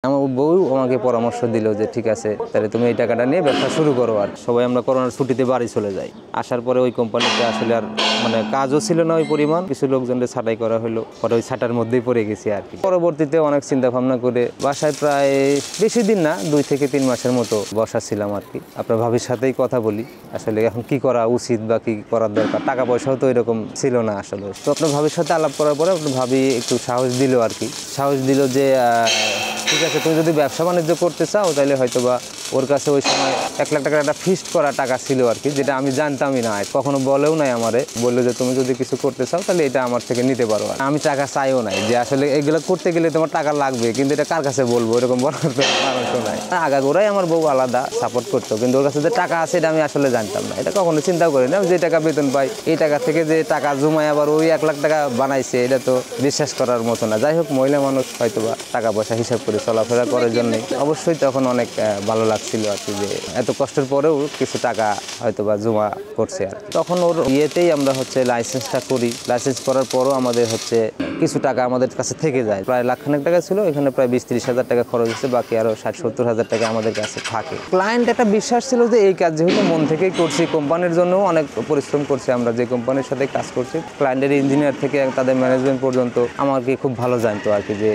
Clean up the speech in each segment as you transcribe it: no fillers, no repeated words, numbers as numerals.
আমার বউ আমাকে পরামর্শ দিল যে ঠিক আছে তাহলে তুমি এই টাকাটা নিয়ে ব্যবসা শুরু করো। আর সবাই আমরা করোনার ছুটিতে বাড়ি চলে যাই। আসার পরে ওই কোম্পানিতে আসলে আর কাজও ছিল না ওই পরিমাণ, কিছু লোকজনকে ছাঁটাই করা হলো, পরে ওই ছাঁটার মধ্যেই পড়ে গেছি আর কি। পরবর্তীতে অনেক চিন্তা ভাবনা করে বাসায় প্রায় বেশি দিন না 2 থেকে 3 মাসের মতো বসাছিলাম আর কি। আপনার ভাবির সাথেই কথা বলি আসলে এখন কি করা উচিত বা কি করার দরকার, টাকা পয়সাও তো এরকম ছিল না আসলে। তো আপনার ভাবির সাথে আলাপ করার পরে আপনার ভাবি একটু সাহস দিল আর কি, সাহস দিল যে ঠিক আছে তুমি যদি ব্যবসা বাণিজ্য করতে চাও তাহলে হয়তো বা ওর কাছে ওই সময় 1 লাখ টাকার একটা ফিক্সড করা টাকা ছিল আর কি, যেটা আমি জানতামই না, কখনো বলেও নাই আমারে। বললো যে তুমি যদি কিছু করতে চাও তাহলে এটা আমার থেকে নিতে পারো। আর আমি টাকা চাইও নাই যে আসলে এগুলো করতে গেলে তোমার টাকা লাগবে, কিন্তু এটা কার কাছে বলবো এরকম বলার মানুষও নাই। আগাগোড়াই আমার বউ আলাদা সাপোর্ট করতো, কিন্তু ওর কাছে যে টাকা আছে এটা আমি আসলে জানতাম না, এটা কখনো চিন্তা করি না। যে টাকা বেতন পাই এই টাকা থেকে যে টাকা জমায় আবার ওই 1 লাখ টাকা বানাইছে এটা তো বিশ্বাস করার মতো না। যাই হোক, মহিলা মানুষ হয়তো বা টাকা পয়সা হিসাব করে চলাফেরা করার জন্যই অবশ্যই তখন অনেক ভালো লাগছিল আর কি, যে এত কষ্টের পরেও কিছু টাকা হয়তো বা জমা করছে আর কি। তখন ওর ইয়েতেই আমরা লাইসেন্সটা করি। লাইসেন্স করার পরও আমাদের কিছু টাকা আমাদের কাছে থেকে যায়, প্রায় 1 লাখ খানেক টাকা ছিল, এখানে প্রায় 20-30 হাজার টাকা খরচ হচ্ছে, বাকি আরো 60-70 হাজার টাকা আমাদের কাছে থাকে। ক্লায়েন্ট একটা বিশ্বাস ছিল যে এই কাজ যেহেতু মন থেকেই করছি, কোম্পানির জন্য অনেক পরিশ্রম করছি আমরা, যে কোম্পানির সাথে কাজ করছি ক্লায়েন্টের ইঞ্জিনিয়ার থেকে তাদের ম্যানেজমেন্ট পর্যন্ত আমাকে খুব ভালো জানতো আর কি, যে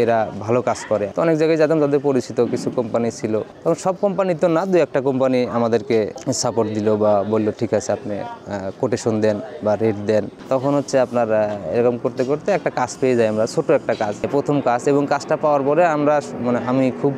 এরা ভালো কাজ করে। তো অনেক জায়গায় যেতাম, তাদের পরিচিত কিছু কোম্পানি ছিল। তখন সব কোম্পানি তো না, 2-1টা কোম্পানি আমাদেরকে সাপোর্ট দিল বা বললো ঠিক আছে আপনি কোটেশন দেন বা রেট দেন। তখন আপনার এরকম করতে করতে একটা কাজ পেয়ে যাই আমরা, ছোট একটা কাজ, প্রথম কাজ। এবং কাজটা পাওয়ার পরে আমরা আমি খুব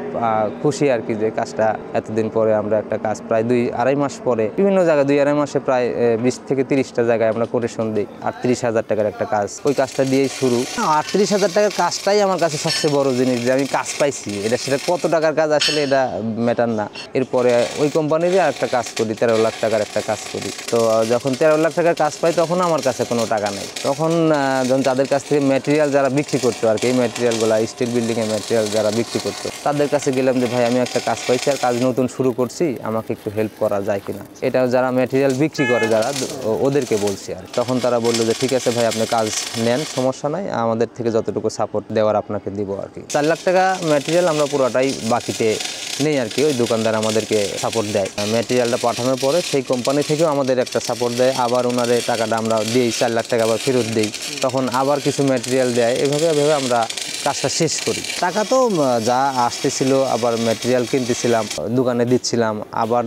খুশি আর কি, যে কাজটা এতদিন পরে আমরা একটা কাজ প্রায় 2-2.5 মাস পরে বিভিন্ন জায়গায় 2-2.5 মাসে প্রায় 20 থেকে 30টা জায়গায় আমরা কোটেশন দিই। 38 হাজার টাকার একটা কাজ, ওই কাজটা দিয়েই শুরু। 38 হাজার টাকার কাজটাই আমার কাছে সবচেয়ে বড় জিনিস, যে আমি কাজ পাইছি। সেটা কত টাকার কাজ আসলে এটা ম্যাটার না। এরপরে ওই কোম্পানিরই একটা কাজ করি, 13 লাখ টাকার একটা কাজ করি। তো যখন 13 লাখ টাকার কাজ পাই তখন আমার কাছে কোনো টাকা নেই। তখন যখন তাদের কাছ থেকে ম্যাটেরিয়াল যারা বিক্রি করতো আর কি, এই ম্যাটেরিয়ালগুলো স্টিল বিল্ডিংয়ের ম্যাটেরিয়াল যারা বিক্রি করতো তাদের কাছে গেলাম যে ভাই আমি একটা কাজ পাইছি আর কাজ নতুন শুরু করছি, আমাকে একটু হেল্প করা যায় কিনা। এটা যারা ম্যাটেরিয়াল বিক্রি করে যারা, ওদেরকে বলছি আর। তখন তারা বললো যে ঠিক আছে ভাই আপনি কাজ নেন, সমস্যা নাই, আমাদের থেকে যতটুকু সাপোর্ট দেওয়ার আপনাকে দিব আর কি। 4 লাখ টাকা ম্যাটেরিয়াল আমরা পুরোটাই বাকিতে নেই আর কি, ওই দোকানদার আমাদেরকে সাপোর্ট দেয়। ম্যাটেরিয়ালটা পাঠানোর পরে সেই কোম্পানি থেকেও আমাদের একটা সাপোর্ট দেয়, আবার ওনারে টাকাটা আমরা দিই, 4 লাখ টাকা আবার ফেরত দিই, তখন আবার কিছু ম্যাটেরিয়াল দেয়। এভাবে আমরা কাজটা শেষ করি। টাকা তো যা আসতেছিল, আবার ম্যাটেরিয়াল কিনতেছিলাম, দোকানে দিচ্ছিলাম, আবার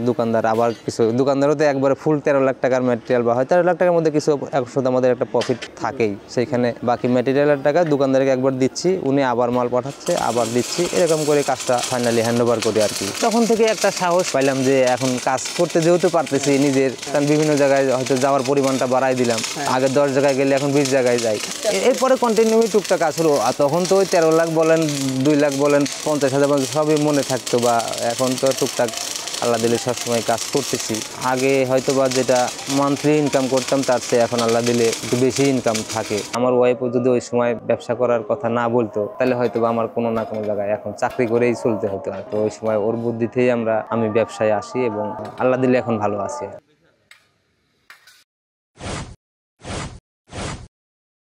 দোকানদারও তো একবারে ফুল 13 লাখ টাকার ম্যাটেরিয়াল বা হয় 13 লাখ টাকার মধ্যে কিছু একসাথে আমাদের একটা প্রফিট থাকেই, সেইখানে বাকি ম্যাটেরিয়ালের টাকা দোকানদারকে একবার দিচ্ছি, উনি আবার মাল পাঠাচ্ছে, আবার দিচ্ছি, এরকম করে কাজটা ফাইনালি হ্যান্ড ওভার করি আর কি। তখন থেকে একটা সাহস পাইলাম যে এখন কাজ করতে যেহেতু পারতেছি নিজের, কারণ বিভিন্ন জায়গায় হয়তো যাওয়ার পরিমাণটা বাড়াই দিলাম, আগে 10 জায়গায় গেলে এখন 20 জায়গায় যাই। এরপরে কন্টিনিউ টুকটাক কাজ হলো। আর তখন তো ওই 13 লাখ বলেন, 2 লাখ বলেন, 50 হাজার সবই মনে থাকতো, বা এখন তো টুকটাক আল্লাহ দিলে সবসময় কাজ করতেছি। আগে হয়তো বা যেটা মান্থলি ইনকাম করতাম তার চেয়ে এখন আল্লাহ দিলে একটু বেশি ইনকাম থাকে। আমার ওয়াইফও যদি ওই সময় ব্যবসা করার কথা না বলতো তাহলে হয়তো বা আমার কোনো না কোনো জায়গায় এখন চাকরি করেই চলতে হতো। তো ওই সময় ওর বুদ্ধিতেই আমি ব্যবসায় আসি এবং আল্লাহ দিলে এখন ভালো আছি।